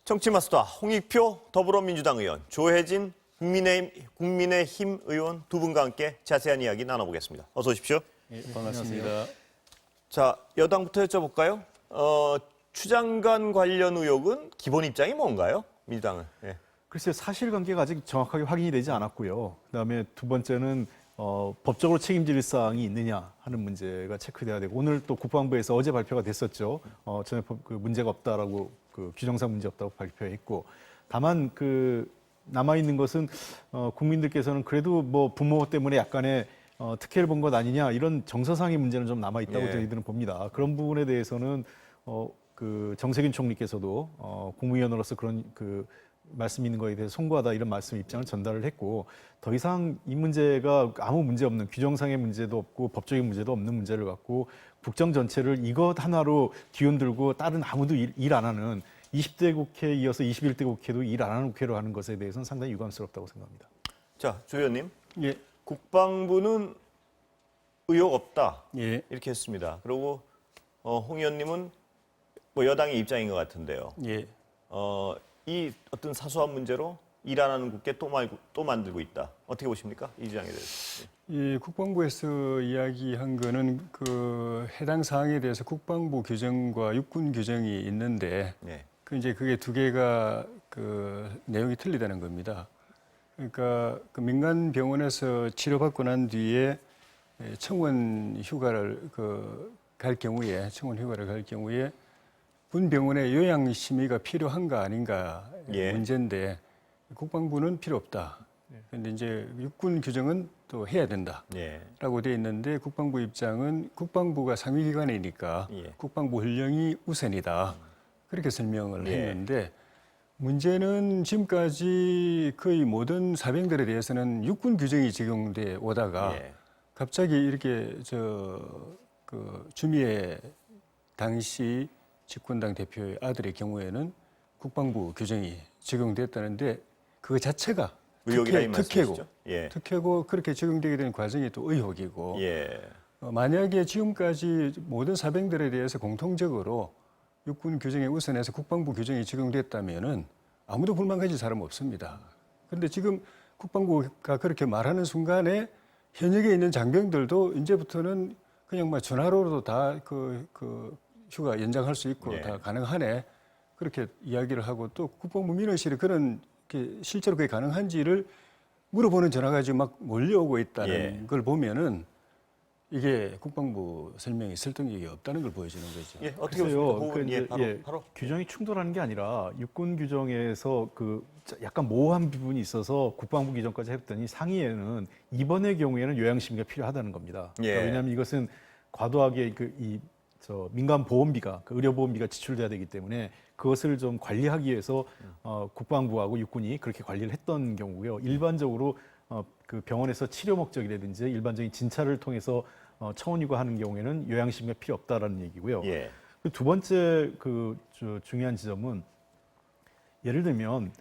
정치마스터 홍익표 더불어민주당 의원, 조혜진 국민의힘 의원 두 분과 함께 자세한 이야기 나눠보겠습니다. 어서 오십시오. 네, 반갑습니다. 자, 여당부터 여쭤볼까요? 추 장관 관련 의혹은 기본 입장이 뭔가요? 민주당은. 예. 글쎄요, 사실관계가 아직 정확하게 확인이 되지 않았고요. 그다음에 두 번째는 법적으로 책임질 사항이 있느냐 하는 문제가 체크돼야 되고, 오늘 또 국방부에서 어제 발표가 됐었죠. 전혀 문제가 없다라고, 규정상 문제 없다고 발표했고, 다만 남아 있는 것은 국민들께서는 그래도 뭐 부모 때문에 약간의 특혜를 본 것 아니냐, 이런 정서상의 문제는 좀 남아 있다고 예. 저희들은 봅니다. 그런 부분에 대해서는 정세균 총리께서도 국무위원으로서 그런 말씀 있는 거에 대해서 송구하다, 이런 말씀 입장을 전달을 했고, 더 이상 이 문제가 아무 문제 없는, 규정상의 문제도 없고 법적인 문제도 없는 문제를 갖고 국정 전체를 이것 하나로 뒤흔들고 다른 아무도 일 안 하는, 20대 국회에 이어서 21대 국회도 일 안 하는 국회로 하는 것에 대해서는 상당히 유감스럽다고 생각합니다. 자, 조 의원님. 예. 국방부는 의혹 없다. 예. 이렇게 했습니다. 그리고 홍 의원님은 뭐 여당의 입장인 것 같은데요. 예. 이 어떤 사소한 문제로 일 안 하는 국회 또 만들고 있다. 어떻게 보십니까? 이 주장에 대해서. 이 국방부에서 이야기한 거는 해당 사항에 대해서 국방부 규정과 육군 규정이 있는데, 네. 그게 두 개가 내용이 틀리다는 겁니다. 그러니까 민간 병원에서 치료받고 난 뒤에 청원 휴가를 갈 경우에 본 병원의 요양 심의가 필요한가 아닌가 예. 문제인데, 국방부는 필요 없다. 그런데 이제 육군 규정은 또 해야 된다라고 예. 돼 있는데, 국방부 입장은 국방부가 상위기관이니까 예. 국방부 훈령이 우선이다. 그렇게 설명을 예. 했는데, 문제는 지금까지 거의 모든 사병들에 대해서는 육군 규정이 적용돼 오다가 예. 갑자기 이렇게 주미애 당시 집권당 대표의 아들의 경우에는 국방부 규정이 적용됐다는데, 그거 자체가 의혹이라 이 말씀이시죠? 특혜고 그렇게 적용되게 된 과정이 또 의혹이고, 예. 만약에 지금까지 모든 사병들에 대해서 공통적으로 육군 규정에 우선해서 국방부 규정이 적용됐다면은 아무도 불만 가질 사람 없습니다. 그런데 지금 국방부가 그렇게 말하는 순간에 현역에 있는 장병들도 이제부터는 그냥 막 전화로도 다 휴가 연장할 수 있고 예. 다 가능하네, 그렇게 이야기를 하고, 또 국방부 민원실에 실제로 그게 가능한지를 물어보는 전화가 지금 막 몰려오고 있다는 예. 걸 보면은 이게 국방부 설명이 설득력이 없다는 걸 보여주는 거죠. 예. 어떻게 글쎄요, 보십니까? 바로. 규정이 충돌하는 게 아니라 육군 규정에서 약간 모호한 부분이 있어서 국방부 규정까지 했더니 상위에는 이번의 경우에는 요양심의가 필요하다는 겁니다. 예. 그러니까 왜냐하면 이것은 과도하게 민간 보험비가, 의료 보험비가 지출돼야 되기 때문에 그것을 좀 관리하기 위해서 국방부하고 육군이 그렇게 관리를 했던 경우고요. 일반적으로 병원에서 치료 목적이라든지 일반적인 진찰을 통해서 청원 유가하는 경우에는 요양심의가 필요 없다라는 얘기고요. 예. 두 번째 중요한 지점은, 예를 들면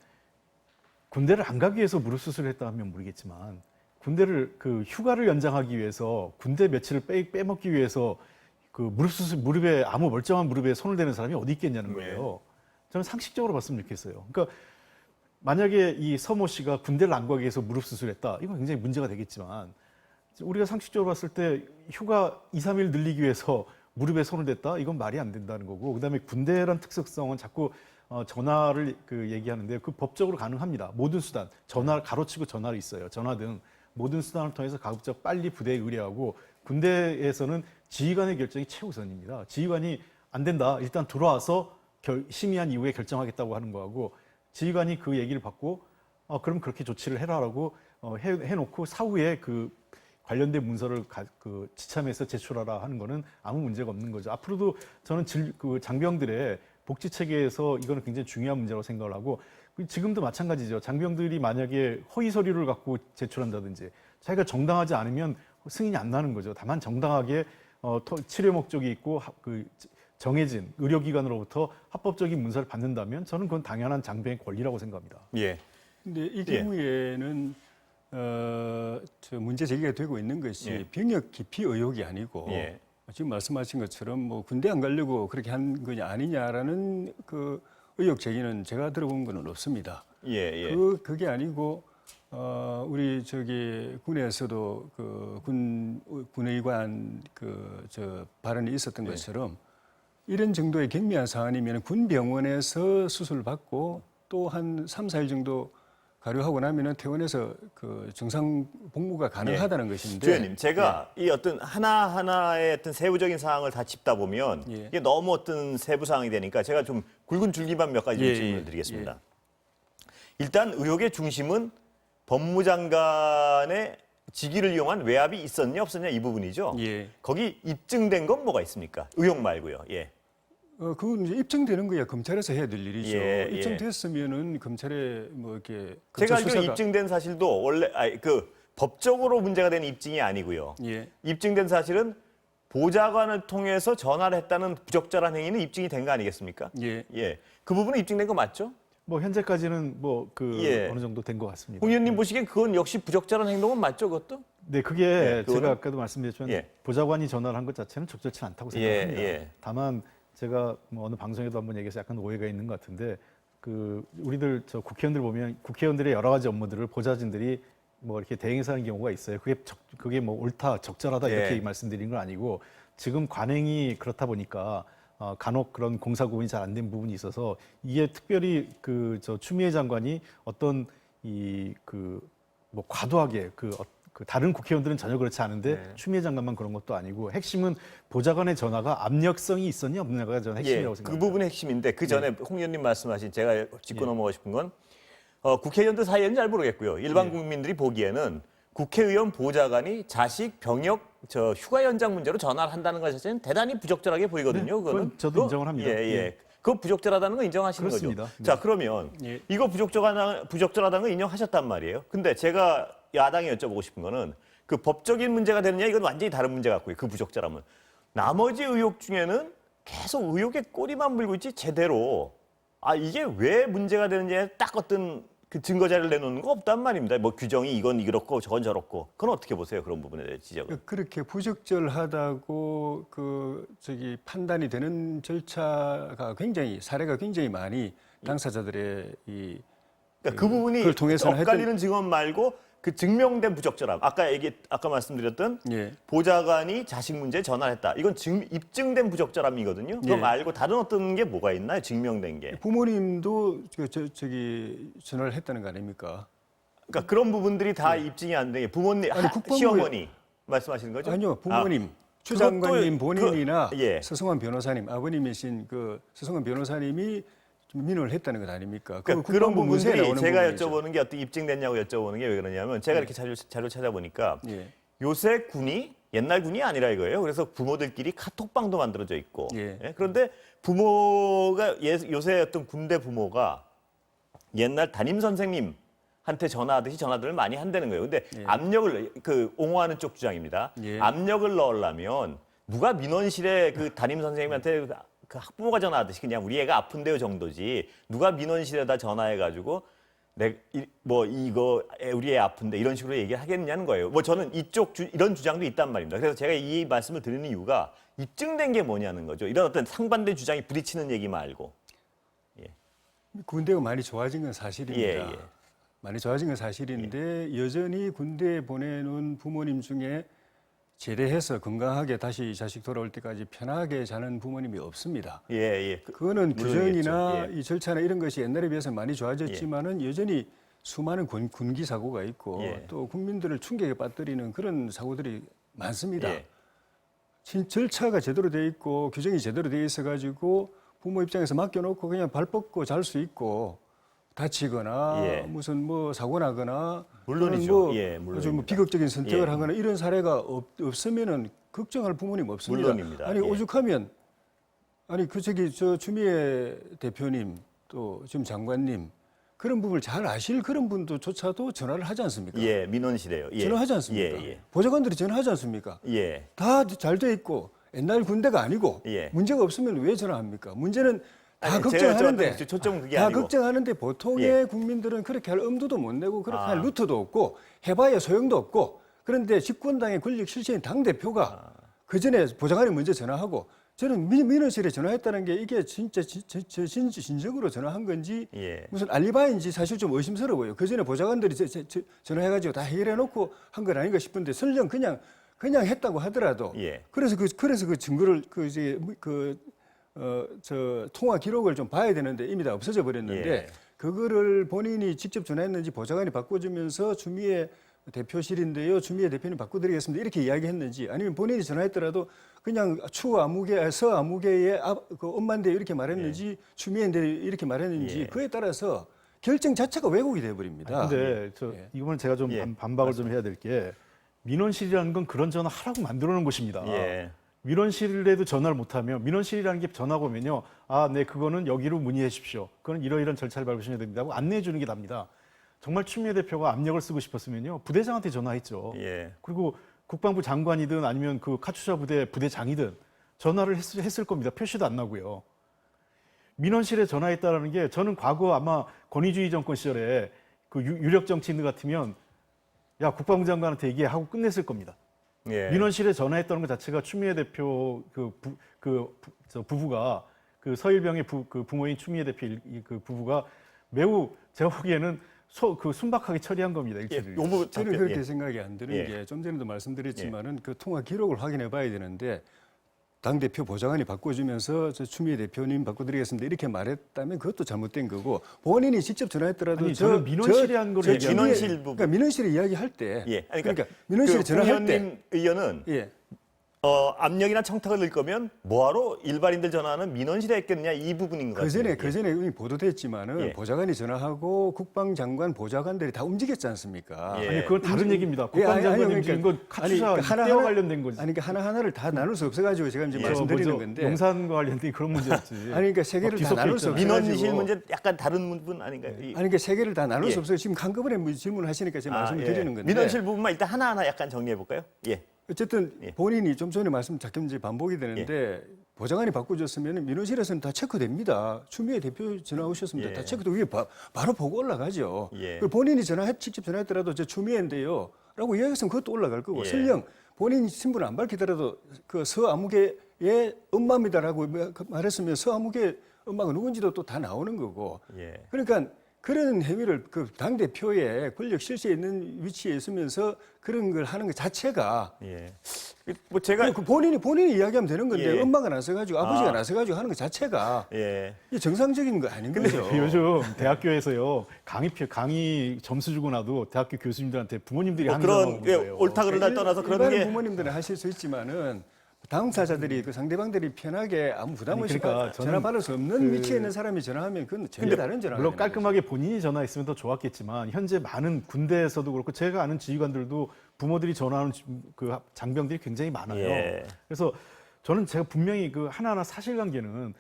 군대를 안 가기 위해서 무릎 수술을 했다 하면 모르겠지만, 군대를 휴가를 연장하기 위해서 군대 며칠을 빼먹기 위해서 아무 멀쩡한 무릎에 손을 대는 사람이 어디 있겠냐는 거예요. 저는 상식적으로 봤으면 좋겠어요. 그러니까 만약에 이 서모 씨가 군대를 안 가기 위해서 무릎 수술했다, 이건 굉장히 문제가 되겠지만, 우리가 상식적으로 봤을 때 휴가 2, 3일 늘리기 위해서 무릎에 손을 댔다, 이건 말이 안 된다는 거고, 그다음에 군대란 특성은 자꾸 전화를 얘기하는데, 법적으로 가능합니다. 모든 수단, 전화 가로치고 전화를 있어요. 전화 등 모든 수단을 통해서 가급적 빨리 부대에 의뢰하고, 군대에서는 지휘관의 결정이 최우선입니다. 지휘관이 안 된다, 일단 들어와서 심의한 이후에 결정하겠다고 하는 거하고, 지휘관이 그 얘기를 받고 그럼 그렇게 조치를 해라라고 해놓고 사후에 관련된 문서를 지참해서 제출하라 하는 거는 아무 문제가 없는 거죠. 앞으로도 저는 장병들의 복지 체계에서 이거는 굉장히 중요한 문제라고 생각을 하고, 지금도 마찬가지죠. 장병들이 만약에 허위 서류를 갖고 제출한다든지, 자기가 정당하지 않으면 승인이 안 나는 거죠. 다만 정당하게 치료 목적이 있고 정해진 의료기관으로부터 합법적인 문서를 받는다면 저는 그건 당연한 장병의 권리라고 생각합니다. 예. 근데 이 경우에는 문제 제기가 되고 있는 것이 예. 병역 기피 의혹이 아니고, 예. 지금 말씀하신 것처럼 뭐 군대 안 가려고 그렇게 한 거냐 아니냐라는 의혹 제기는 제가 들어본 거는 없습니다. 예, 예. 그게 아니고 우리 저기 군에서도 그 군의관 저 발언이 있었던 것처럼 이런 정도의 경미한 사안이면 군 병원에서 수술 받고 또 한 3, 4일 정도 가료하고 나면은 퇴원해서 그 정상 복무가 가능하다는 것인데. 주연님, 제가 이 어떤 하나하나의 어떤 세부적인 사항을 다 짚다 보면 예. 이게 너무 어떤 세부 사항이 되니까 제가 좀 굵은 줄기만 몇 가지 좀 예, 질문을 예, 드리겠습니다. 일단 의혹의 중심은 법무장관의 직위를 이용한 외압이 있었냐 없었냐 이 부분이죠. 예. 거기 입증된 건 뭐가 있습니까? 의혹 말고요. 예. 그건 이제 입증되는 거야 검찰에서 해야 될 일이죠. 예, 예. 입증됐으면은 검찰에 뭐 이렇게 제가 검찰 알기로 수사가- 입증된 사실도 원래 법적으로 문제가 되는 입증이 아니고요. 예. 입증된 사실은 보좌관을 통해서 전화를 했다는 부적절한 행위는 입증이 된 거 아니겠습니까? 예. 예. 그 부분은 입증된 거 맞죠? 뭐 현재까지는 뭐 그 예. 어느 정도 된 것 같습니다. 홍 의원님 보시기엔 그건 역시 부적절한 행동은 맞죠, 그것도? 네, 그게 예, 그거는- 제가 아까도 말씀드렸지만 예. 보좌관이 전화를 한 것 자체는 적절치 않다고 예, 생각합니다. 예. 다만 제가 뭐 어느 방송에도 한번 얘기해서 약간 오해가 있는 것 같은데 그 우리들 저 국회의원들 보면 국회의원들의 여러 가지 업무들을 보좌진들이 뭐 이렇게 대행해서 하는 경우가 있어요. 그게 뭐 옳다, 적절하다 이렇게 예. 말씀드린 건 아니고 지금 관행이 그렇다 보니까 간혹 그런 공사 구분이 잘 안 된 부분이 있어서 이게 특별히 그 저 추미애 장관이 어떤 뭐 과도하게 그 다른 국회의원들은 전혀 그렇지 않은데 네. 추미애 장관만 그런 것도 아니고 핵심은 보좌관의 전화가 압력성이 있었냐 없느냐가 저는 핵심이라고 그 생각합니다. 부분이 핵심인데 그 전에 홍 의원님 말씀하신 제가 짚고 예. 넘어가고 싶은 건 국회의원들 사이에는 잘 모르겠고요. 일반 국민들이 보기에는 국회의원 보좌관이 자식 병역 휴가 연장 문제로 전화를 한다는 것 자체는 대단히 부적절하게 보이거든요. 네, 그건 저도 인정을 합니다. 예, 예. 예. 그거 부적절하다는 거 인정하시는 그렇습니다. 거죠. 네. 자, 그러면 예. 이거 부적절하다는 거 인정하셨단 말이에요. 근데 제가 야당에 여쭤보고 싶은 거는 그 법적인 문제가 되느냐 이건 완전히 다른 문제 같고요. 그 부적절함은. 나머지 의혹 중에는 계속 의혹의 꼬리만 물고 있지 제대로 이게 왜 문제가 되는지에 딱 어떤 그 증거 자료를 내놓는 거 없단 말입니다. 뭐 규정이 이건 이렇고 저건 저렇고. 그건 어떻게 보세요? 그런 부분에 대해 지적은. 그렇게 부적절하다고 판단이 되는 절차가 사례가 굉장히 많이 당사자들의 그러니까 그 부분이 그걸 통해서는 엇갈리는 증언 말고 그 증명된 부적절함. 아까 말씀드렸던 예. 보좌관이 자식 문제에 전화를 했다. 이건 입증된 부적절함이거든요. 그거 예. 말고 다른 어떤 게 뭐가 있나요? 증명된 게. 부모님도 전화를 했다는 거 아닙니까? 그러니까 그런 부분들이 다 입증이 안 되게 부모님, 아니, 국방부에- 시어머니 말씀하시는 거죠? 아니요, 부모님, 추 그것도 장관님 본인이나 예. 서성환 변호사님, 아버님이신 그 서성환 변호사님이 좀 민원을 했다는 것 아닙니까? 그러니까 그거 그런 국방부 문서에 부분들이 나오는 제가 부분이죠. 여쭤보는 게 어떻게 입증됐냐고 여쭤보는 게 왜 그러냐면 제가 이렇게 자료 찾아보니까 예. 요새 군이 옛날 군이 아니라 이거예요. 그래서 부모들끼리 카톡방도 만들어져 있고. 예. 예? 그런데 부모가 요새 어떤 군대 부모가 옛날 담임 선생님한테 전화하듯이 전화들을 많이 한다는 거예요. 근데 압력을 옹호하는 쪽 주장입니다. 예. 압력을 넣으려면 누가 민원실에 그 담임 선생님한테 그 학부모가 전화하듯이 그냥 우리 애가 아픈데요 정도지 누가 민원실에다 전화해가지고 이거 우리 애 아픈데 이런 식으로 얘기를 하겠냐는 거예요. 뭐 저는 이런 주장도 있단 말입니다. 그래서 제가 이 말씀을 드리는 이유가 입증된 게 뭐냐는 거죠. 이런 어떤 상반된 주장이 부딪히는 얘기 말고. 군대가 많이 좋아진 건 사실입니다. 예, 예. 많이 좋아진 건 사실인데 여전히 군대에 보내놓은 부모님 중에 제대해서 건강하게 다시 자식 돌아올 때까지 편하게 자는 부모님이 없습니다. 예, 예. 그거는 규정이나 물론이겠죠. 예. 이 절차나 이런 것이 옛날에 비해서 많이 좋아졌지만은 여전히 수많은 군기 사고가 있고 예. 또 국민들을 충격에 빠뜨리는 그런 사고들이 많습니다. 예. 절차가 제대로 돼 있고 규정이 제대로 돼 있어 가지고 부모 입장에서 맡겨놓고 그냥 발 뻗고 잘 수 있고 다치거나 예. 무슨 뭐 사고 나거나 물론이죠. 뭐 예, 아주 물론입니다. 비극적인 선택을 예. 하거나 이런 사례가 없으면은 걱정할 부모님 없습니다. 물론입니다. 아니 예. 오죽하면 아니 저 추미애 대표님 또 지금 장관님 그런 부분을 잘 아실 그런 분도조차도 전화를 하지 않습니까? 예, 민원실에요. 예. 전화하지 않습니까? 예, 보좌관들이 전화하지 않습니까? 예. 예. 다 잘 돼 있고 옛날 군대가 아니고 예. 문제가 없으면 왜 전화합니까? 문제는 다 아니, 걱정하는데 제가 초점은 그게 다 아니고. 걱정하는데 보통의 예. 국민들은 그렇게 할 엄두도 못 내고 그렇게 아. 할 루트도 없고 해봐야 소용도 없고 그런데 집권당의 권력 실세인 당 대표가 그 전에 보좌관이 먼저 전화하고 저는 민원실에 전화했다는 게 이게 진짜 진정으로 전화한 건지 예. 무슨 알리바이인지 사실 좀 의심스러워요. 그 전에 보좌관들이 전화해가지고 다 해결해놓고 한 건 아닌가 싶은데 설령 그냥 했다고 하더라도 예. 그래서 그 증거를 저 통화 기록을 좀 봐야 되는데 이미 다 없어져 버렸는데 예. 그거를 본인이 직접 전화했는지 보좌관이 바꿔주면서 추미애 대표실인데요. 추미애 대표님 바꿔드리겠습니다. 이렇게 이야기했는지 아니면 본인이 전화했더라도 그냥 서아무개의 그 엄마인데 이렇게 말했는지 추미애인데 이렇게 말했는지 예. 그에 따라서 결정 자체가 왜곡이 돼버립니다. 근데 예. 이거는 제가 좀 예. 반박을 좀 해야 될 게 민원실이라는 건 그런 전화 하라고 만들어 놓은 곳입니다. 예. 민원실에도 전화를 못하면 민원실이라는 게 전화가 오면요. 아, 네, 그거는 여기로 문의해 주십시오. 그건 이러이런 절차를 밟으셔야 됩니다 하고 안내해 주는 게 답니다. 정말 추미애 대표가 압력을 쓰고 싶었으면요. 부대장한테 전화했죠. 예. 그리고 국방부 장관이든 아니면 그 카투사 부대 부대장이든 전화를 했을 겁니다. 표시도 안 나고요. 민원실에 전화했다라는 게 저는 과거 아마 권위주의 정권 시절에 그 유력 정치인들 같으면 야, 국방부 장관한테 얘기하고 끝냈을 겁니다. 예. 민원실에 전화했다는 것 자체가 추미애 대표 부부가 그 서일병의 그 부모인 추미애 대표 그 부부가 매우 제가 보기에는 순박하게 처리한 겁니다. 예. 일치를. 요거 저는 그렇게 예. 생각이 안 드는 예. 게 좀 전에도 말씀드렸지만은 그 통화 기록을 확인해 봐야 되는데 당 대표 보좌관이 바꿔주면서 저 추미애 대표님 바꿔드리겠습니다 이렇게 말했다면 그것도 잘못된 거고 본인이 직접 전화했더라도 아니, 저는 민원실에 한 거를 얘기하는 민원실 추미애- 부분. 그러니까 민원실에 이야기할 때 예. 아니, 그러니까 민원실에 그 전화할 때 홍의원님 의원은 예. 압력이나 청탁을 넣을 거면 뭐하러 일반인들 전화는 민원실에 했겠느냐 이 부분인 것 같아요. 그 전에 이미 보도됐지만은 예. 보좌관이 전화하고 국방장관 보좌관들이 다 움직였지 않습니까? 예. 아니 그건 다른 얘기입니다. 예, 국방장관이 아니, 움직인 건 카투사 그러니까 때와 관련된 거지. 아니 그러니까 하나하나를 다 나눌 수 없어가지고 제가 이제 예. 말씀드리는 건데. 용산과 관련된 그런 문제였지. 아니 그러니까 세 개를 다 뒤섞여 나눌 수 있잖아요. 없어가지고. 민원실 문제 약간 다른 부분 아닌가요? 아니 그러니까 세 개를 다 나눌 예. 수 없어요. 지금 한꺼번에 질문을 하시니까 제가 말씀을 예. 드리는 건데. 민원실 부분만 일단 하나하나 약간 정리해 볼까요? 예. 어쨌든 예. 본인이 좀 전에 말씀 잠깐 이제 반복이 되는데 보좌관이 바꿔줬으면 민원실에서는 다 체크됩니다. 추미애 대표 전화 오셨습니다. 예. 다 체크도 위에 바로 보고 올라가죠. 예. 그리고 본인이 직접 전화했더라도 저 추미애인데요. 라고 이야기했으면 그것도 올라갈 거고 예. 설령 본인 신분을 안 밝히더라도 그 서아무개의 엄마입니다라고 말했으면 서아무개 엄마가 누군지도 또 다 나오는 거고. 예. 그러니까 그런 행위를 그 당 대표의 권력 실세에 있는 위치에 있으면서 그런 걸 하는 것 자체가 예. 뭐 제가 그 본인이 이야기하면 되는 건데 예. 엄마가 나서가지고 아버지가 나서가지고 하는 것 자체가 예. 이 정상적인 거 아닌 거죠. 요즘 대학교에서요 강의 점수 주고 나도 대학교 교수님들한테 부모님들이 뭐 하는 그런 거예요. 예, 옳다 그르다 떠나서 그런 일반 게 부모님들은 하실 수 있지만은 당사자들이 그 상대방들이 편하게 아무 부담 없이 아니, 그러니까 저는 전화 받을 수 없는 위치에 있는 사람이 전화하면 그건 전혀 다른 전화가 물론 되는 깔끔하게 본인이 전화했으면 더 좋았겠지만 현재 많은 군대에서도 그렇고 제가 아는 지휘관들도 부모들이 전화하는 그 장병들이 굉장히 많아요. 예. 그래서 저는 제가 분명히 그 하나하나 사실관계는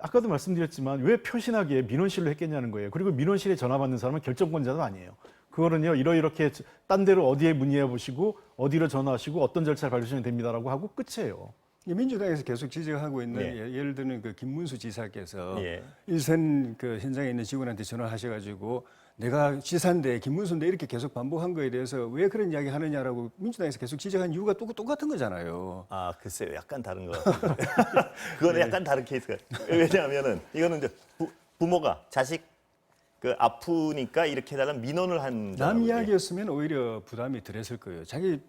아까도 말씀드렸지만 왜 표신하게 민원실로 했겠냐는 거예요. 그리고 민원실에 전화 받는 사람은 결정권자도 아니에요. 그거는요 이렇게 딴 데로 어디에 문의해 보시고 어디로 전화하시고 어떤 절차를 밟으시면 됩니다라고 하고 끝이에요. 민주당에서 계속 지적하고 있는 예. 예를 들면 그 김문수 지사께서 예. 일선 그 현장에 있는 직원한테 전화하셔가지고 내가 지사인데 김문수인데 이렇게 계속 반복한 거에 대해서 왜 그런 이야기 하느냐라고 민주당에서 계속 지적한 이유가 똑같은 거잖아요. 아, 글쎄요. 약간 다른 것 같아요. 그거는 약간 다른 케이스가. 왜냐하면은 이거는 이제 부모가 자식 그 아프니까 이렇게 해달라는 민원을 한 남 이야기였으면 오히려 부담이 덜했을 거예요. 자기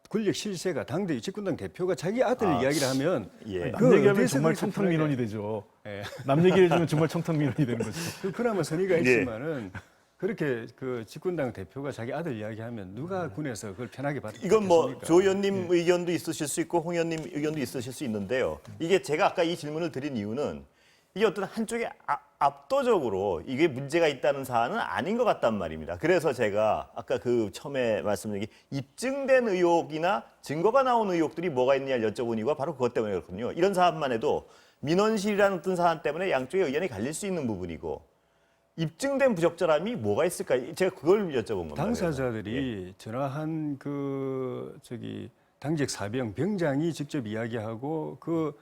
권력 실세가 당대 집권당 대표가 자기 아들 이야기를 하면 예. 남 얘기하면 어디서 정말 그렇게 청탁 편하게- 민원이 되죠. 예. 남 얘기를 해주면 정말 청탁 민원이 되는 거죠. 그나마 선의가 예. 있지만은 그렇게 그 집권당 대표가 자기 아들 이야기하면 누가 군에서 그걸 편하게 받겠습니까? 이건 뭐 조 의원님 의견도 있으실 수 있고 홍 의원님 의견도 있으실 수 있는데요. 이게 제가 아까 이 질문을 드린 이유는 이게 어떤 한쪽에 압도적으로 이게 문제가 있다는 사안은 아닌 것 같단 말입니다. 그래서 제가 아까 그 처음에 말씀드린 게 입증된 의혹이나 증거가 나온 의혹들이 뭐가 있느냐를 여쭤본 이유가 바로 그것 때문에 그렇거든요. 이런 사안만 해도 민원실이라는 어떤 사안 때문에 양쪽의 의견이 갈릴 수 있는 부분이고 입증된 부적절함이 뭐가 있을까? 제가 그걸 여쭤본 겁니다. 당사자들이 전화한 그 당직 사병 병장이 직접 이야기하고 그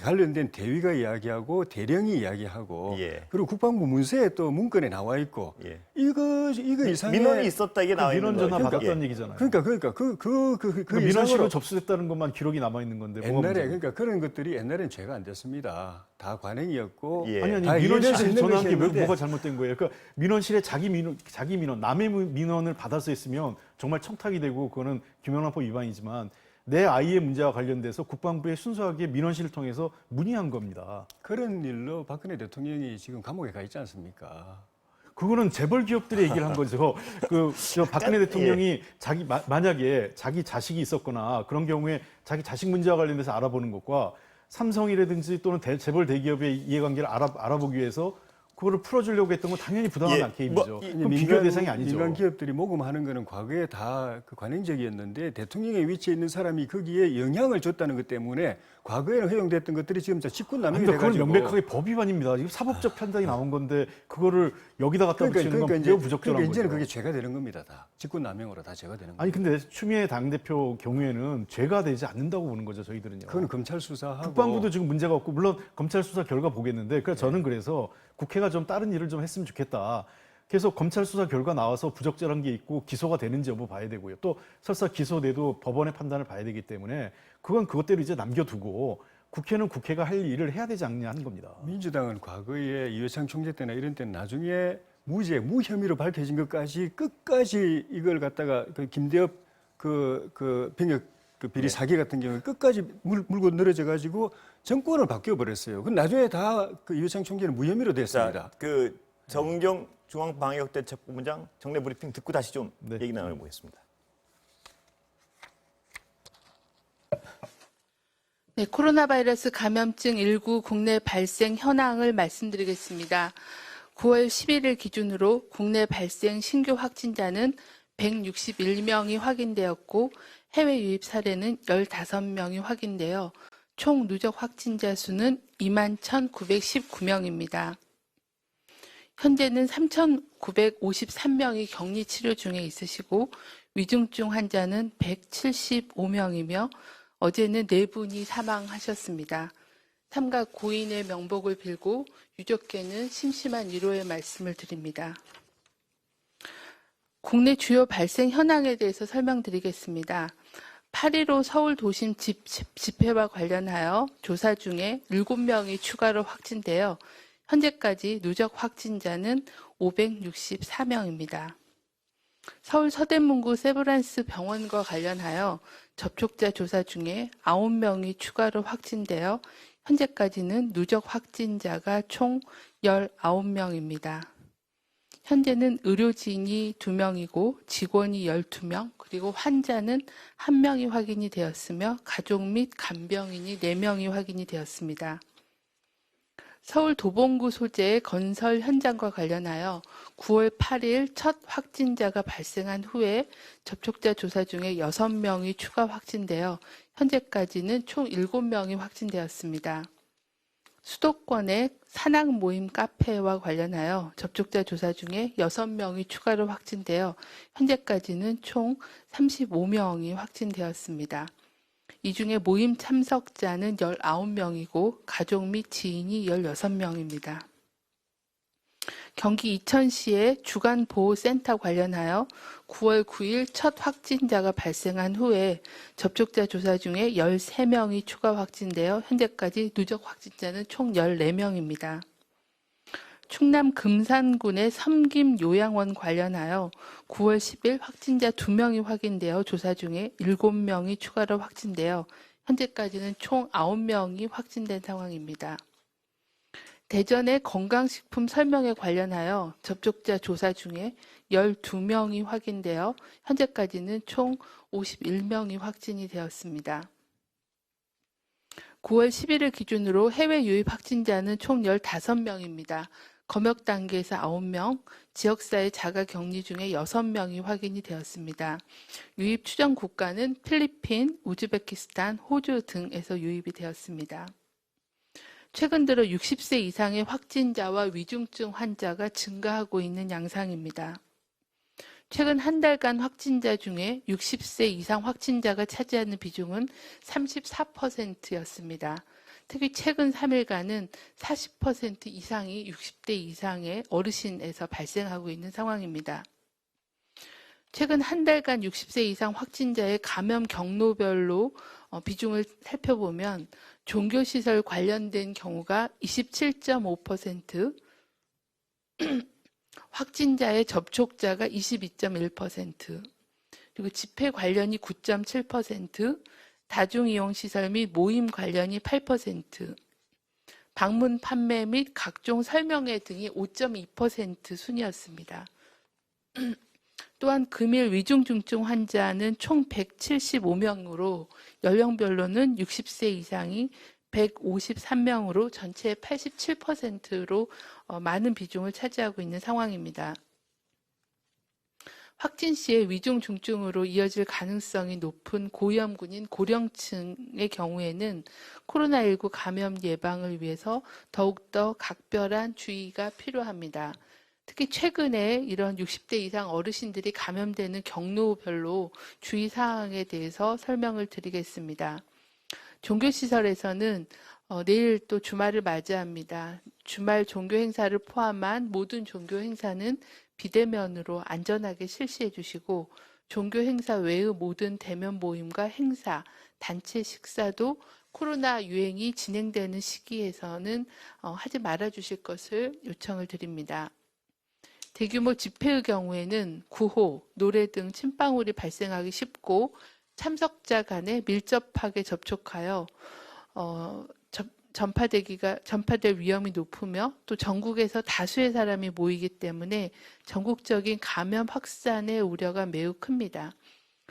관련된 대위가 이야기하고 대령이 이야기하고 예. 그리고 국방부 문서에 또 문건에 나와 있고 예. 이거 이상의 민원이 있었다 이게 나와 있는 민원 전화 거죠. 받았다는 예. 얘기잖아요. 그러니까 그 민원실로 접수됐다는 것만 기록이 남아 있는 건데 뭐가 옛날에 문제예요? 그러니까 그런 것들이 옛날엔 죄가 안 됐습니다. 다 관행이었고 예. 아니 다 이해될 수 민원실에 있는 전화한 게 것이었는데 뭐가 잘못된 거예요? 그러니까 민원실에 자기 민원 남의 민원을 받아서 했으면 정말 청탁이 되고 그거는 김영란법 위반이지만 내 아이의 문제와 관련돼서 국방부에 순수하게 민원실을 통해서 문의한 겁니다. 그런 일로 박근혜 대통령이 지금 감옥에 가 있지 않습니까? 그거는 재벌 기업들의 얘기를 한 거죠. 저 박근혜 대통령이 만약에 자기 자식이 있었거나 그런 경우에 자기 자식 문제와 관련돼서 알아보는 것과 삼성이라든지 또는 재벌 대기업의 이해관계를 알아보기 위해서 그거를 풀어주려고 했던 건 당연히 부당한 예. 악행이죠. 뭐, 그럼 비교 대상이 아니죠. 민간 기업들이 모금하는 거는 과거에 다 그 관행적이었는데 대통령의 위치에 있는 사람이 거기에 영향을 줬다는 것 때문에 과거에는 허용됐던 것들이 지금 직권남용이 그러니까 그건 돼가지고 명백하게 법 위반입니다. 지금 사법적 판단이 나온 건데 그거를 여기다 갖다 붙이는 건 매우 부적절한 그러니까 이제는 거죠. 그게 죄가 되는 겁니다. 다 직권남용으로 다 죄가 되는 겁니다. 아니 근데 추미애 당대표 경우에는 죄가 되지 않는다고 보는 거죠. 저희들은요. 그건 검찰 수사하고 국방부도 지금 문제가 없고 물론 검찰 수사 결과 보겠는데 그래서 저는 그래서 국회가 좀 다른 일을 좀 했으면 좋겠다. 계속 검찰 수사 결과 나와서 부적절한 게 있고 기소가 되는지 여부 봐야 되고요. 또 설사 기소돼도 법원의 판단을 봐야 되기 때문에 그건 그것대로 이제 남겨두고 국회는 국회가 할 일을 해야 되지 않냐 하는 겁니다. 민주당은 과거에 이회창 총재 때나 이런 때는 나중에 무죄, 무혐의로 밝혀진 것까지 끝까지 이걸 갖다가 그 김대엽 그 병역 그 비리 사기 같은 경우에 끝까지 물고 늘어져 가지고 정권을 바뀌어 버렸어요. 그 나중에 다 그 이회창 총재는 무혐의로 됐습니다. 자, 그 정경 중앙방역대책본부장 정례 브리핑 듣고 다시 좀 네. 얘기 나눠보겠습니다. 네, 코로나 바이러스 감염증 19 국내 발생 현황을 말씀드리겠습니다. 9월 11일 기준으로 국내 발생 신규 확진자는 161명이 확인되었고 해외 유입 사례는 15명이 확인되어 총 누적 확진자 수는 21,919명입니다. 현재는 3,953명이 격리 치료 중에 있으시고 위중증 환자는 175명이며 어제는 4분이 사망하셨습니다. 삼가 고인의 명복을 빌고 유족께는 심심한 위로의 말씀을 드립니다. 국내 주요 발생 현황에 대해서 설명드리겠습니다. 8.15 서울 도심 집회와 관련하여 조사 중에 7명이 추가로 확진되어 현재까지 누적 확진자는 564명입니다. 서울 서대문구 세브란스 병원과 관련하여 접촉자 조사 중에 9명이 추가로 확진되어 현재까지는 누적 확진자가 총 19명입니다. 현재는 의료진이 2명이고 직원이 12명, 그리고 환자는 1명이 확인이 되었으며 가족 및 간병인이 4명이 확인이 되었습니다. 서울 도봉구 소재의 건설 현장과 관련하여 9월 8일 첫 확진자가 발생한 후에 접촉자 조사 중에 6명이 추가 확진되어 현재까지는 총 7명이 확진되었습니다. 수도권의 산악 모임 카페와 관련하여 접촉자 조사 중에 6명이 추가로 확진되어 현재까지는 총 35명이 확진되었습니다. 이 중에 모임 참석자는 19명이고 가족 및 지인이 16명입니다. 경기 이천시의 주간보호센터 관련하여 9월 9일 첫 확진자가 발생한 후에 접촉자 조사 중에 13명이 추가 확진되어 현재까지 누적 확진자는 총 14명입니다. 충남 금산군의 섬김 요양원 관련하여 9월 10일 확진자 2명이 확인되어 조사 중에 7명이 추가로 확진되어 현재까지는 총 9명이 확진된 상황입니다. 대전의 건강식품 설명에 관련하여 접촉자 조사 중에 12명이 확인되어 현재까지는 총 51명이 확진이 되었습니다. 9월 11일 기준으로 해외 유입 확진자는 총 15명입니다. 검역 단계에서 9명, 지역사회 자가 격리 중에 6명이 확인이 되었습니다. 유입 추정 국가는 필리핀, 우즈베키스탄, 호주 등에서 유입이 되었습니다. 최근 들어 60세 이상의 확진자와 위중증 환자가 증가하고 있는 양상입니다. 최근 한 달간 확진자 중에 60세 이상 확진자가 차지하는 비중은 34%였습니다. 특히 최근 3일간은 40% 이상이 60대 이상의 어르신에서 발생하고 있는 상황입니다. 최근 한 달간 60세 이상 확진자의 감염 경로별로 비중을 살펴보면 종교시설 관련된 경우가 27.5%, 확진자의 접촉자가 22.1%, 그리고 집회 관련이 9.7%, 다중이용시설 및 모임 관련이 8%, 방문 판매 및 각종 설명회 등이 5.2% 순이었습니다. 또한 금일 위중중증 환자는 총 175명으로 연령별로는 60세 이상이 153명으로 전체의 87%로 많은 비중을 차지하고 있는 상황입니다. 확진 시에 위중중증으로 이어질 가능성이 높은 고위험군인 고령층의 경우에는 코로나19 감염 예방을 위해서 더욱더 각별한 주의가 필요합니다. 특히 최근에 이런 60대 이상 어르신들이 감염되는 경로별로 주의사항에 대해서 설명을 드리겠습니다. 종교시설에서는 내일 또 주말을 맞이합니다. 주말 종교 행사를 포함한 모든 종교 행사는 비대면으로 안전하게 실시해 주시고 종교 행사 외의 모든 대면 모임과 행사, 단체 식사도 코로나 유행이 진행되는 시기에서는 하지 말아 주실 것을 요청을 드립니다. 대규모 집회의 경우에는 구호, 노래 등 침방울이 발생하기 쉽고 참석자 간에 밀접하게 접촉하여 전파될 위험이 높으며 또 전국에서 다수의 사람이 모이기 때문에 전국적인 감염 확산의 우려가 매우 큽니다.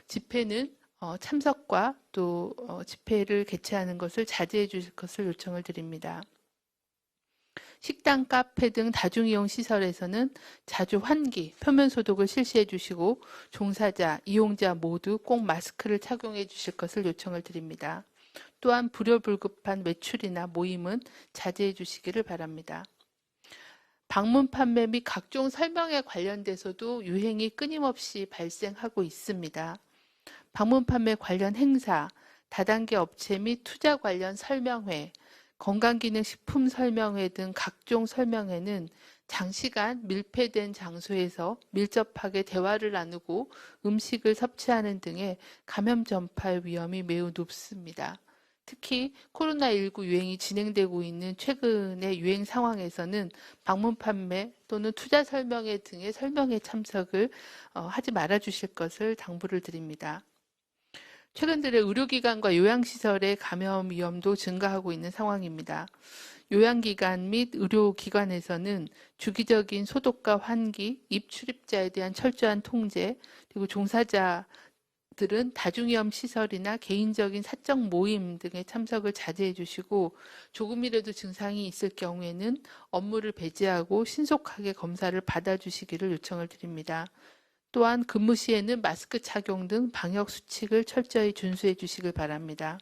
집회는 참석과 또 집회를 개최하는 것을 자제해 주실 것을 요청을 드립니다. 식당, 카페 등 다중이용 시설에서는 자주 환기, 표면 소독을 실시해 주시고 종사자, 이용자 모두 꼭 마스크를 착용해 주실 것을 요청을 드립니다. 또한 불효불급한 외출이나 모임은 자제해 주시기를 바랍니다. 방문 판매 및 각종 설명에 관련돼서도 유행이 끊임없이 발생하고 있습니다. 방문 판매 관련 행사, 다단계 업체 및 투자 관련 설명회, 건강기능식품 설명회 등 각종 설명회는 장시간 밀폐된 장소에서 밀접하게 대화를 나누고 음식을 섭취하는 등의 감염 전파의 위험이 매우 높습니다. 특히 코로나19 유행이 진행되고 있는 최근의 유행 상황에서는 방문 판매 또는 투자 설명회 등의 설명회 참석을 하지 말아 주실 것을 당부를 드립니다. 최근 들에 의료기관과 요양시설의 감염 위험도 증가하고 있는 상황입니다. 요양기관 및 의료기관에서는 주기적인 소독과 환기, 입출입자에 대한 철저한 통제, 그리고 종사자들은 다중이용 시설이나 개인적인 사적 모임 등의 참석을 자제해 주시고 조금이라도 증상이 있을 경우에는 업무를 배제하고 신속하게 검사를 받아주시기를 요청을 드립니다. 또한 근무 시에는 마스크 착용 등 방역 수칙을 철저히 준수해 주시길 바랍니다.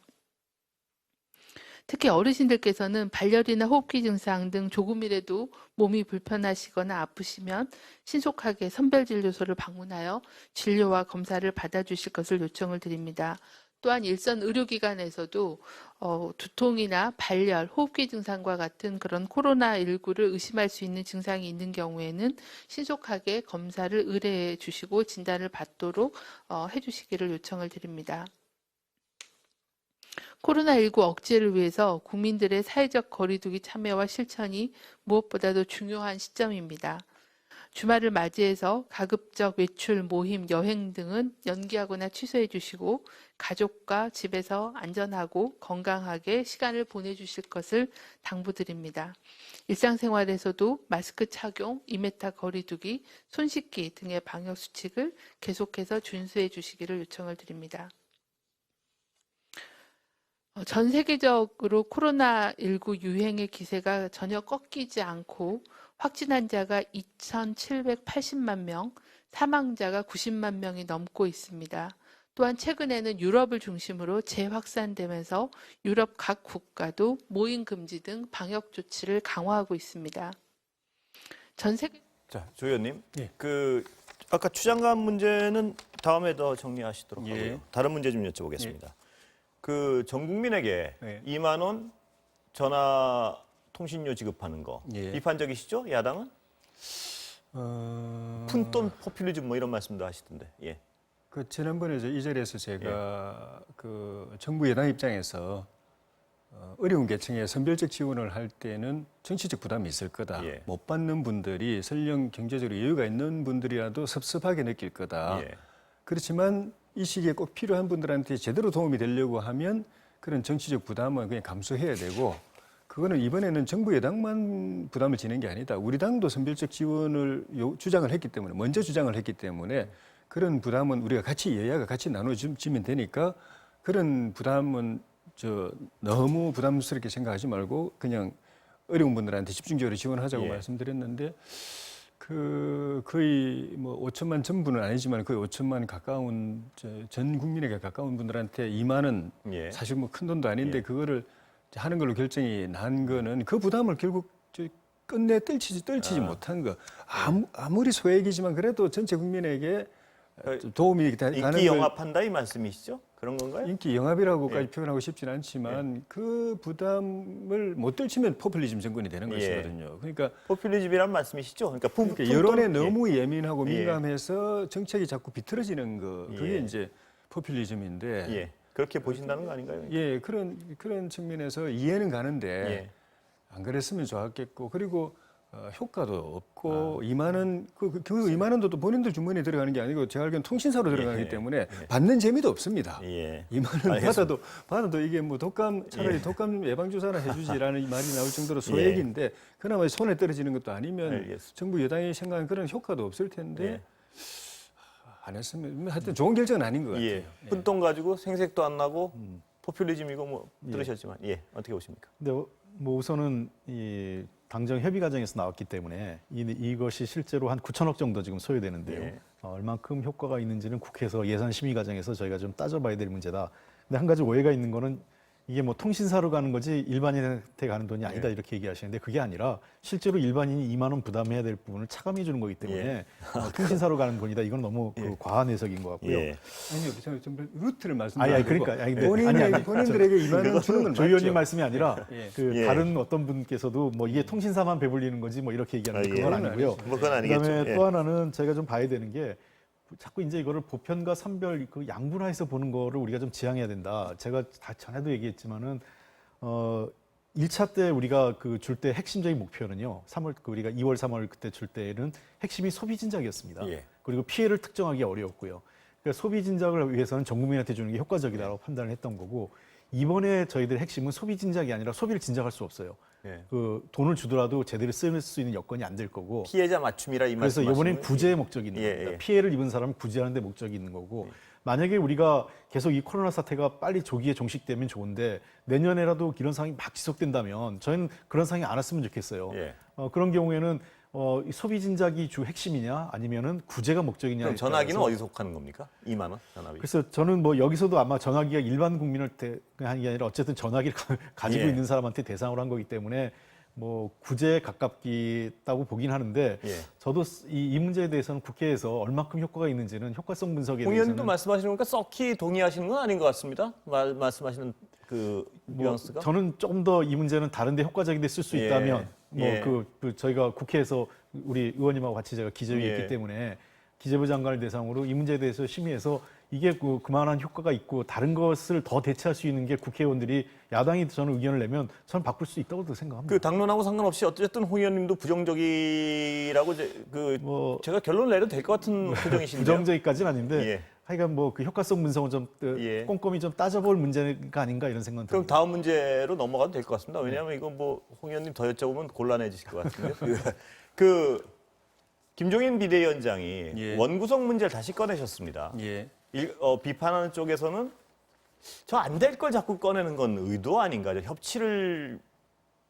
특히 어르신들께서는 발열이나 호흡기 증상 등 조금이라도 몸이 불편하시거나 아프시면 신속하게 선별진료소를 방문하여 진료와 검사를 받아주실 것을 요청을 드립니다. 또한 일선 의료기관에서도 두통이나 발열, 호흡기 증상과 같은 그런 코로나19를 의심할 수 있는 증상이 있는 경우에는 신속하게 검사를 의뢰해 주시고 진단을 받도록 해주시기를 요청을 드립니다. 코로나19 억제를 위해서 국민들의 사회적 거리두기 참여와 실천이 무엇보다도 중요한 시점입니다. 주말을 맞이해서 가급적 외출, 모임, 여행 등은 연기하거나 취소해 주시고 가족과 집에서 안전하고 건강하게 시간을 보내주실 것을 당부드립니다. 일상생활에서도 마스크 착용, 2m 거리두기, 손 씻기 등의 방역 수칙을 계속해서 준수해 주시기를 요청을 드립니다. 전 세계적으로 코로나19 유행의 기세가 전혀 꺾이지 않고 확진 환자가 2,780만 명, 사망자가 90만 명이 넘고 있습니다. 또한 최근에는 유럽을 중심으로 재확산되면서 유럽 각 국가도 모임 금지 등 방역 조치를 강화하고 있습니다. 전 세계 자, 조 의원님, 예. 아까 추장관 문제는 다음에 더 정리하시도록 예. 하고요. 다른 문제 좀 여쭤보겠습니다. 전 국민에게 예. 2만 원 전화 통신료 지급하는 거 예. 비판적이시죠? 야당은? 푼돈 포퓰리즘 뭐 이런 말씀도 하시던데. 예. 그 지난번에 이 자리에서 제가 그 정부 여당 입장에서 어려운 계층에 선별적 지원을 할 때는 정치적 부담이 있을 거다. 예. 못 받는 분들이 설령 경제적으로 여유가 있는 분들이라도 섭섭하게 느낄 거다. 예. 그렇지만 이 시기에 꼭 필요한 분들한테 제대로 도움이 되려고 하면 그런 정치적 부담은 그냥 감수해야 되고 그거는 이번에는 정부 여당만 부담을 지는 게 아니다. 우리 당도 선별적 지원을 주장을 했기 때문에 먼저 주장을 했기 때문에 그런 부담은 우리가 같이 여야가 같이 나눠주면 되니까 그런 부담은 너무 부담스럽게 생각하지 말고 그냥 어려운 분들한테 집중적으로 지원하자고 예. 말씀드렸는데 그 거의 뭐 5천만 전부는 아니지만 거의 5천만 가까운 전 국민에게 가까운 분들한테 2만 원 예. 사실 뭐 큰 돈도 아닌데 예. 그거를 하는 걸로 결정이 난 거는 그 부담을 결국 끝내 떨치지 못한 거. 아무리 소액이지만 그래도 전체 국민에게 좀 도움이 가는 인기 걸 영합한다 이 말씀이시죠? 그런 건가요? 인기 영합이라고까지 예. 표현하고 싶진 않지만 그 부담을 못 떨치면 포퓰리즘 정권이 되는 예. 것이거든요. 그러니까 포퓰리즘이란 말씀이시죠? 그러니까 여론에 예. 너무 예민하고 예. 민감해서 정책이 자꾸 비틀어지는 거 그게 예. 이제 포퓰리즘인데 예. 그렇게 보신다는 거 아닌가요? 예, 그런 측면에서 이해는 가는데 예. 안 그랬으면 좋았겠고 그리고 효과도 없고 2만 원 그 2만 원도 또 본인들 주머니에 들어가는 게 아니고 제가 알기로는 통신사로 들어가기 예. 때문에 받는 재미도 없습니다. 예. 2만 원 알겠습니다. 받아도 이게 뭐 차라리 예. 독감 예방 주사나 해주지라는 말이 나올 정도로 소액인데 그나마 손에 떨어지는 것도 아니면 알겠습니다. 정부 여당이 생각하는 그런 효과도 없을 텐데 예. 안 했으면 하여튼 좋은 결정은 아닌 것 같아요. 예. 푼돈 가지고 생색도 안 나고 포퓰리즘이고 뭐 들으셨지만 예. 어떻게 보십니까? 근데 뭐 우선은 이 당정 협의 과정에서 나왔기 때문에 이것이 실제로 한 9천억 정도 지금 소요되는데요. 예. 얼만큼 효과가 있는지는 국회에서 예산 심의 과정에서 저희가 좀 따져봐야 될 문제다. 근데 한 가지 오해가 있는 거는 이게 뭐 통신사로 가는 거지 일반인한테 가는 돈이 아니다 이렇게 얘기하시는데 그게 아니라 실제로 일반인이 2만 원 부담해야 될 부분을 차감해 주는 거기 때문에 통신사로 가는 돈이다. 이건 너무 그 과한 해석인 것 같고요. 예. 아니요, 제가 좀 루트를 아니, 말씀드리고 그러니까 아니, 근데 본인들에게 2만 원 주는 건 조 의원님 맞죠. 말씀이 아니라 예. 그 예. 다른 어떤 분께서도 뭐 이게 통신사만 배불리는 거지 뭐 이렇게 얘기하는 아, 예. 그건 아니고요. 뭐 그건 아니겠죠. 그다음에 예. 또 하나는 제가 좀 봐야 되는 게 자꾸 이제 이거를 보편과 선별 그 양분화해서 보는 거를 우리가 좀 지향해야 된다. 제가 다 전에도 얘기했지만은 1차 때 우리가 그 줄 때 핵심적인 목표는요. 우리가 2월, 3월 그때 줄 때는 핵심이 소비 진작이었습니다. 예. 그리고 피해를 특정하기 어려웠고요. 그러니까 소비 진작을 위해서는 전 국민한테 주는 게 효과적이라고 판단을 했던 거고 이번에 저희들 핵심은 소비 진작이 아니라 소비를 진작할 수 없어요. 예. 그 돈을 주더라도 제대로 쓸 수 있는 여건이 안 될 거고. 피해자 맞춤이라 이 그래서 말씀하시는 이번엔 거예요? 구제의 목적이 있는 예, 겁니다. 예. 피해를 입은 사람은 구제하는 데 목적이 있는 거고 만약에 우리가 계속 이 코로나 사태가 빨리 조기에 종식되면 좋은데 내년에라도 이런 상황이 막 지속된다면 저희는 그런 상황이 안 왔으면 좋겠어요. 예. 그런 경우에는 이 소비 진작이 주 핵심이냐 아니면은 구제가 목적이냐. 그럼 전화기는 어디서 속하는 겁니까? 2만 원 전화기. 그래서 저는 뭐 여기서도 아마 전화기가 일반 국민을 하는 게 아니라 어쨌든 전화기를 가지고 예. 있는 사람한테 대상으로 한 거기 때문에 뭐 구제에 가깝다고 보긴 하는데 예. 저도 이 문제에 대해서는 국회에서 얼마큼 효과가 있는지는 효과성 분석에 홍 의원님도 대해서는 말씀하시는 거니까 썩히 동의하시는 건 아닌 것 같습니다. 말씀하시는 그 뉘앙스가. 저는 조금 더 이 문제는 다른데 효과적인데 쓸 수 예. 있다면 뭐 예. 그 저희가 국회에서 우리 의원님하고 같이 제가 기재위했기 예. 때문에 기재부 장관을 대상으로 이 문제에 대해서 심의해서 이게 그만한 효과가 있고 다른 것을 더 대체할 수 있는 게 국회의원들이 야당이 저는 의견을 내면 저는 바꿀 수 있다고 생각합니다. 그 당론하고 상관없이 어쨌든 홍 의원님도 부정적이라고 제가 결론을 내려도 될 것 같은 표정이신데요. 부정적이까지는 아닌데 예. 하여간 뭐 그 효과성 분석은 좀 예. 꼼꼼히 좀 따져볼 문제가 아닌가 이런 생각은 그럼 듭니다. 다음 문제로 넘어가도 될 것 같습니다. 왜냐하면 이거 뭐 홍 의원님 더 여쭤보면 곤란해지실 것 같은데. 그 김종인 비대위원장이 예. 원구성 문제를 다시 꺼내셨습니다. 예. 비판하는 쪽에서는 저 안 될 걸 자꾸 꺼내는 건 의도 아닌가? 협치를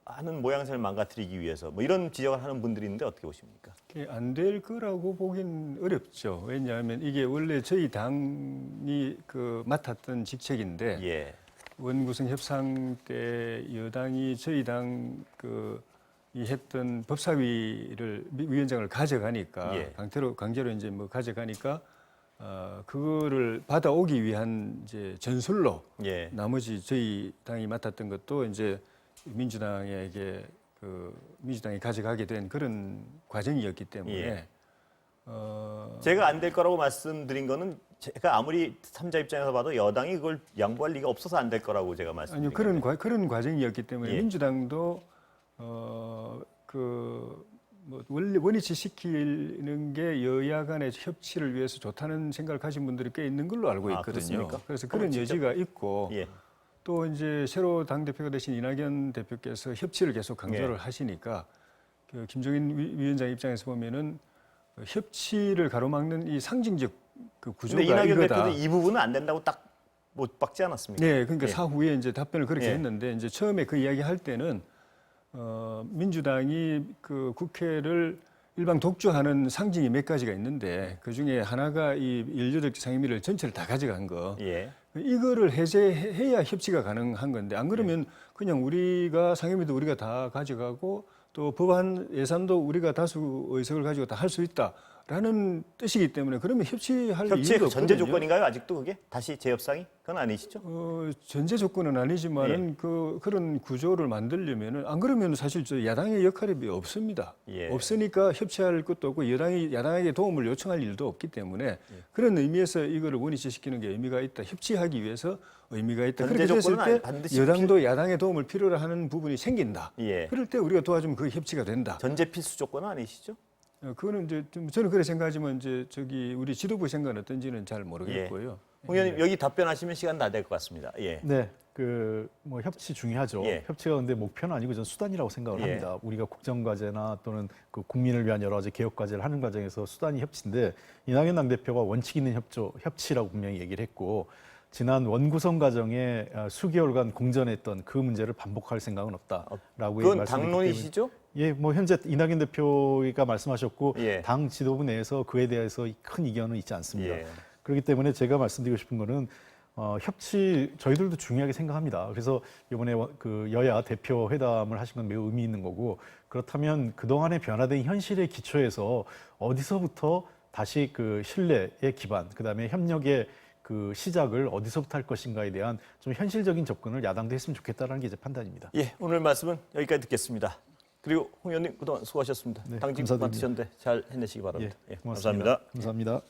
하는 모양새를 망가뜨리기 위해서 뭐 이런 지적을 하는 분들이 있는데 어떻게 보십니까? 안 될 거라고 보긴 어렵죠. 왜냐하면 이게 원래 저희 당이 맡았던 직책인데 예. 원구성 협상 때 여당이 저희 당 이 했던 법사위를 위원장을 가져가니까 예. 강제로 이제 뭐 가져가니까 그거를 받아오기 위한 이제 전술로 예. 나머지 저희 당이 맡았던 것도 이제 민주당에게 민주당이 가져가게 된 그런 과정이었기 때문에 예. 제가 안 될 거라고 말씀드린 거는 제가 아무리 3자 입장에서 봐도 여당이 그걸 양보할 리가 없어서 안 될 거라고 제가 말씀드린 아니요 거예요. 그런 과정이었기 때문에 예. 민주당도 원위치 시키는 게 여야 간의 협치를 위해서 좋다는 생각을 가진 분들이 꽤 있는 걸로 알고 아, 있거든요. 그렇습니까? 그래서 그런 직접? 여지가 있고 예. 또 이제 새로 당 대표가 되신 이낙연 대표께서 협치를 계속 강조를 예. 하시니까 그 김종인 위원장 입장에서 보면은 협치를 가로막는 이 상징적 그 구조가 근데 이낙연 이거다. 대표도 이 부분은 안 된다고 딱 못 박지 않았습니까? 네, 그러니까 예. 사후에 이제 답변을 그렇게 예. 했는데 이제 처음에 그 이야기 할 때는 민주당이 그 국회를 일방 독주하는 상징이 몇 가지가 있는데 그 중에 하나가 이 18개 상임위를 전체를 다 가져간 거. 예. 이거를 해제해야 협치가 가능한 건데 안 그러면 그냥 우리가 상임위도 우리가 다 가져가고 또 법안 예산도 우리가 다수 의석을 가지고 다 할 수 있다라는 뜻이기 때문에 그러면 협치할 협치의 이유도 그 전제 없거든요. 조건인가요? 아직도 그게 다시 재협상이? 그건 아니시죠? 전제 조건은 아니지만은 그런 구조를 만들려면은 안 그러면 사실 저 야당의 역할이 없습니다. 예. 없으니까 협치할 것도 없고 야당에게 도움을 요청할 일도 없기 때문에 그런 의미에서 이거를 원위치시키는 게 의미가 있다. 협치하기 위해서 의미가 있다. 전제 그렇게 됐을 조건은 때 반드시 여당도 야당의 도움을 필요로 하는 부분이 생긴다. 예. 그럴 때 우리가 도와주면 그게 협치가 된다. 전제 필수 조건은 아니시죠? 그거는 이제 저는 그래 생각하지만 이제 우리 지도부 생각은 어떤지는 잘 모르겠고요. 홍 의원님 여기 답변하시면 시간 다 될 것 같습니다. 예. 네, 뭐 협치 중요하죠. 예. 협치가 근데 목표는 아니고 전 수단이라고 생각을 예. 합니다. 우리가 국정 과제나 또는 그 국민을 위한 여러 가지 개혁 과제를 하는 과정에서 수단이 협치인데 이낙연 당대표가 원칙 있는 협치라고 분명히 얘기를 했고 지난 원구성 과정에 수개월간 공전했던 그 문제를 반복할 생각은 없다라고 그건 말씀드렸기 당론이시죠? 때문에 예, 뭐 현재 이낙연 대표가 말씀하셨고 예. 당 지도부 내에서 그에 대해서 큰 이견은 있지 않습니다. 예. 그렇기 때문에 제가 말씀드리고 싶은 거는 협치 저희들도 중요하게 생각합니다. 그래서 이번에 그 여야 대표 회담을 하신 건 매우 의미 있는 거고 그렇다면 그동안의 변화된 현실의 기초에서 어디서부터 다시 그 신뢰의 기반, 그다음에 협력의 그 시작을 어디서부터 할 것인가에 대한 좀 현실적인 접근을 야당도 했으면 좋겠다라는 게 제 판단입니다. 예, 오늘 말씀은 여기까지 듣겠습니다. 그리고 홍 의원님 그동안 수고하셨습니다. 네, 당직 감사드립니다. 맡으셨는데 잘 해내시기 바랍니다. 예, 예, 고맙습니다. 감사합니다. 감사합니다.